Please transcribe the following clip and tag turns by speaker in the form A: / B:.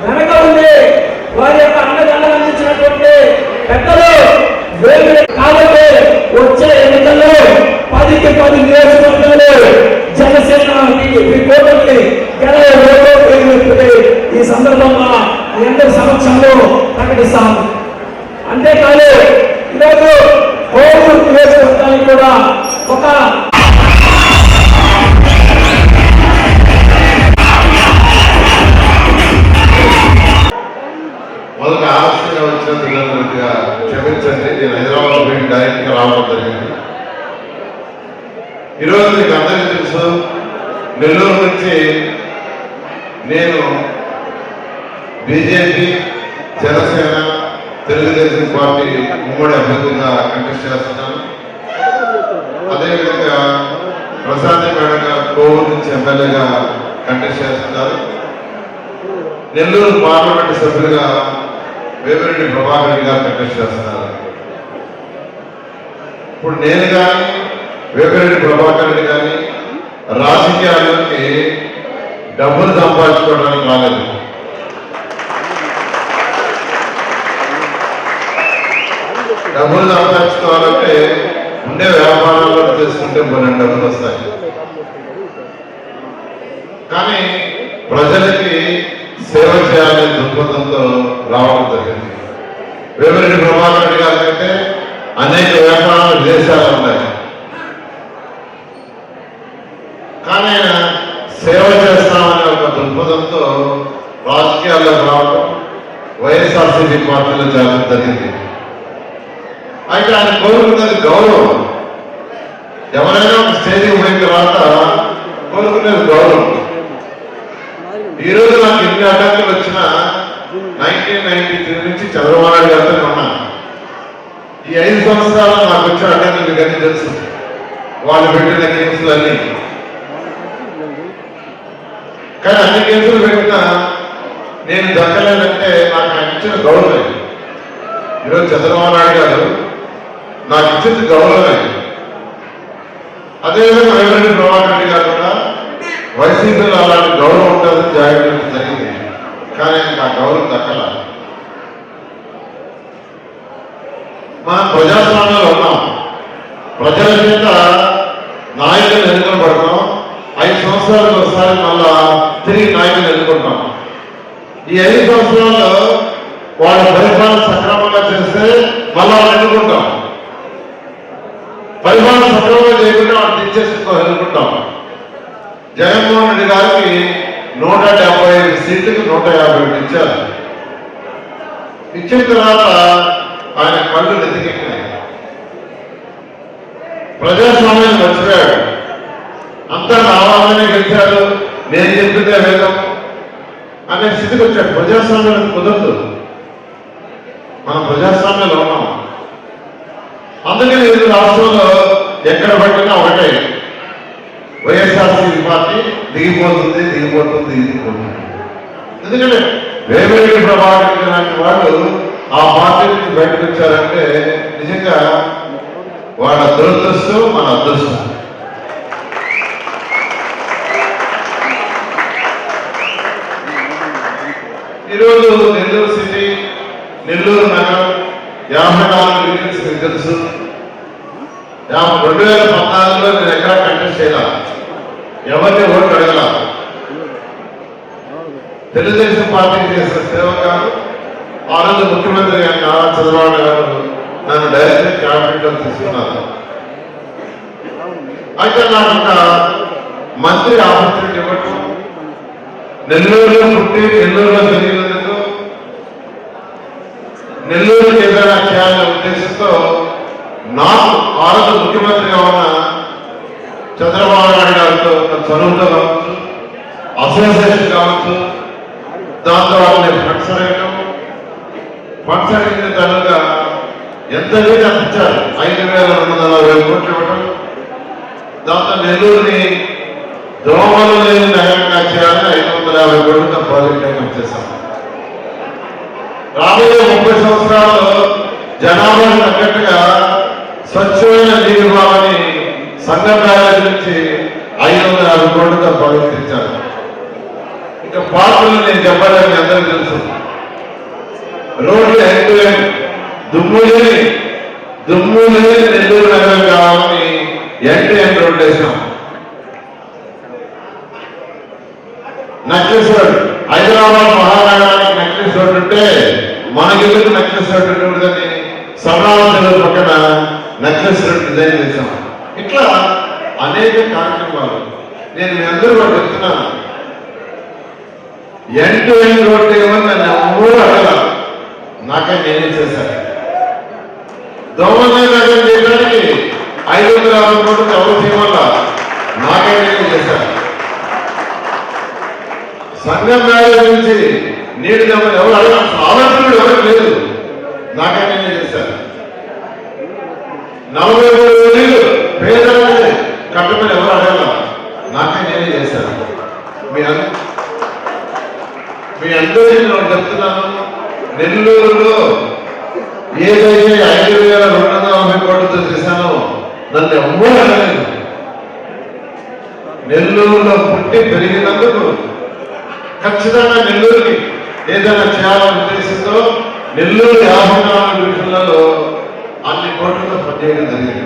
A: వెనక ఉంది వారి యొక్క అండదండలు అందించినటువంటి పెద్దలు కాబట్టి వచ్చే ఎన్నికల్లో 10కి 10 నియోజకవర్గాలు జనసేన కూటమిని గెలవబోతున్నది ఈ సందర్భంగా మీ అందరి సమక్షంలో ప్రకటిస్తాము. అంతేకాదు ఈరోజు కోవూరు నియోజకవర్గానికి కూడా ఒక
B: మొదట ఆలస్యంగా వచ్చినందుకు క్షమించండి. నేను హైదరాబాద్ పోయి డైరెక్ట్గా రావడం జరిగింది. ఈరోజు మీకు అందరికీ తెలుసు, నెల్లూరు నుంచి నేను బీజేపీ, జనసేన, తెలుగుదేశం పార్టీ ఉమ్మడి అభ్యర్థిగా కంటెస్ట్ చేస్తున్నాను. అదేవిధంగా ప్రశాంతి మేడం గారు కోవూరు నుంచి ఎమ్మెల్యేగా కంటెస్ట్ చేస్తున్నారు. నెల్లూరు పార్లమెంటు సభ్యులుగా వేమిరెడ్డి ప్రభాకర్ రెడ్డి గారు కంటెస్ట్ చేస్తున్నారు. ఇప్పుడు నేను కానీ వేమిరెడ్డి ప్రభాకర్ రెడ్డి కానీ రాజకీయాల్లోకి డబ్బులు సంపాదించుకోవడానికి రాలేదు. డబ్బులు సంపాదించుకోవాలంటే ఉండే వ్యాపారాల్లో చేసుకుంటే కొన్ని డబ్బులు వస్తాయి. కానీ ప్రజలకి సేవ చేయాలనే దృక్పథంతో రావడం జరిగింది. వేమిరెడ్డి ప్రభాకర్ రెడ్డి గారి కంటే అనేక వ్యాపారాలు విదేశాలు ఉన్నాయి. కానీ ఆయన సేవ చేస్తామనే ఒక దృక్పథంతో రాజకీయాల్లో రావడం, వైఎస్ఆర్సీపీ పార్టీలో చేరడం జరిగింది. అయితే ఆయన కోరుకున్నది గౌరవం. ఎవరైనా ఒక స్టేజ్కి పోయిన తర్వాత కోరుకునేది గౌరవం. ఈరోజు నాకు ఎన్ని అడ్డంకులు వచ్చినా 1993 నుంచి చంద్రబాబు నాయుడు గారితో ఉన్నా. ఈ 5 సంవత్సరాలు నాకు వచ్చిన అడ్డంకులు మీకు అన్ని తెలుసు. వాళ్ళు పెట్టిన కేసులు అన్నీ. కానీ అన్ని కేసులు పెట్టినా నేను దక్కలేదంటే నాకు ఆయన ఇచ్చిన గౌరవమే. ఈరోజు చంద్రబాబు నాయుడు గారు నాకు ఇచ్చింది గౌరవమే. అదేవిధంగా వేమిరెడ్డి ప్రభాకర్ రెడ్డి గారు కూడా వైసీపీలో అలాంటి గౌరవం ఉంటుందని జాగ్రత్త జరిగింది. కానీ ఆయనకు ఆ గౌరవం దక్కల. మనం ప్రజాస్వామ్యంలో ఉన్నాం. ప్రజల చేత నాయకులు ఎన్నుకోబడతాం. 5 సంవత్సరాలకు ఒకసారి మళ్ళా తిరిగి నాయకులు ఎన్నుకుంటాం. ఈ 5 సంవత్సరాల్లో వాళ్ళ పరిపాలన సక్రమంగా చేస్తే మళ్ళా వాళ్ళు ఎన్నుకుంటాం. పరిపాలన సక్రమంగా చేయకుండా వాళ్ళు దించేసుకో ఎన్నుకుంటాం. జగన్మోహన్ రెడ్డి గారికి 175 సీట్లకు 150 ఇచ్చారు. ఇచ్చిన తర్వాత ఆయన కళ్ళు నెత్తికెక్కినాయి. ప్రజాస్వామ్యాన్ని మర్చిపోయాడు. అంతా రావాలని గెలిచారు, నేను చెప్పిందే వేదం అనే స్థితికి వచ్చాడు. ప్రజాస్వామ్యానికి కుదరదు. మనం ప్రజాస్వామ్యంలో ఉన్నాం. అందుకని ఈ రాష్ట్రంలో ఎక్కడ పట్టినా ఒకటే, వైఎస్ఆర్సీపీ పార్టీ దిగిపోతుంది. ఎందుకంటే వేమిరెడ్డి ప్రభాకర్ రెడ్డి లాంటి వాళ్ళు ఆ పార్టీ నుంచి బయటకు వచ్చారంటే నిజంగా వాళ్ళ దురదృష్టం, మన అదృష్టం. ఈరోజు నెల్లూరు సిటీ, నెల్లూరు నగరం 54 డివిజన్స్ మీకు తెలుసు. 2014లో నేను ఎక్కడా కంటెస్ట్ చేయాల, ఎవరిని ఓట్లు అడగల. తెలుగుదేశం పార్టీకి చేసిన సేవ కాదు. ఆ రోజు ముఖ్యమంత్రి నారా చంద్రబాబు గారు నన్ను డైరెక్ట్ క్యాబినెట్ లో తీసుకున్నారు. అయితే నాకు ఒక మంత్రి ఆపర్చునిటీ ఇవ్వటం, నెల్లూరులో పుట్టి నెల్లూరులో పెరిగినందుకు నెల్లూరుకి ఏదైనా చేయాలనే ఉద్దేశంతో నాకు ఆ రోజు ముఖ్యమంత్రిగా ఉన్న చంద్రబాబు నాయుడు గారితో చదువుతో కావచ్చు, అసోసియేషన్ కావచ్చు, దాంతో వాళ్ళని ఫండ్స్ అడిగిన కనుక ఎంత లేదు అందించారు 5,240 కోట్లు ఇవ్వడం. దాంతో నెల్లూరుని దోమలు లేని నగరంగా చేయాలని 550 కోట్లతో ప్రాజెక్ట్ అయినా చేశాం. రాబోయే 30 సంవత్సరాల్లో జనాభా తగ్గట్టుగా స్వచ్ఛమైన నీరు ఇవ్వాలని సంఘం బ్యారేజ్ నుంచి 550 కోట్లతో ప్రవర్తించారు. ఇంకా పార్కులు నేను చెప్పాలని అందరికీ తెలుసు. రోడ్లు ఎండ్ దుమ్ము లేని నెల్లూరు నగరం కావాలని ఎండ్ రోడ్లు వేసాం. నెక్లెస్ రోడ్ హైదరాబాద్ మహానగరానికి నెక్లెస్ రోడ్ ఉంటే మనకి నెక్లెస్ రోడ్ ఉండదని సమావేశాల పక్కన నెక్లెస్ రోడ్ డిజైన్ చేశాం. ఇట్లా అనేక కార్యక్రమాలు నేను మీ అందరూ కూడా చెప్తున్నాను. ఎండ్ రోడ్డు ఏమని నన్ను ఎవరూ అడగల, నాకే నేనే చేశాను. దోమల్ని నగరం చేయడానికి 550 కోట్లు ఎవరు చేయవల్ల నాకే నేనే చేశాను. సంఘం బ్యారేజ్ నుంచి నీటి దమ్మని ఎవరు అడగ ఆలోచనలు ఎవరు లేదు, నాకే నేనే చేశాను. 43 పేదలకి కట్టమని ఎవరు అడగల, నాకే నేనే చేశాను. మీ అందరికీ నేను చెప్తున్నాను, నెల్లూరులో ఏదైతే 5,240 కోట్లతో చేశానో నన్ను ఎవ్వరూ అడగలేదు. నెల్లూరులో పుట్టి పెరిగినందుకు ఖచ్చితంగా నెల్లూరుకి ఏదైనా చేయాలనే ఉద్దేశంతో నెల్లూరు 54 డివిజన్లలో అన్ని కోట్లతో పనిచేయడం జరిగింది.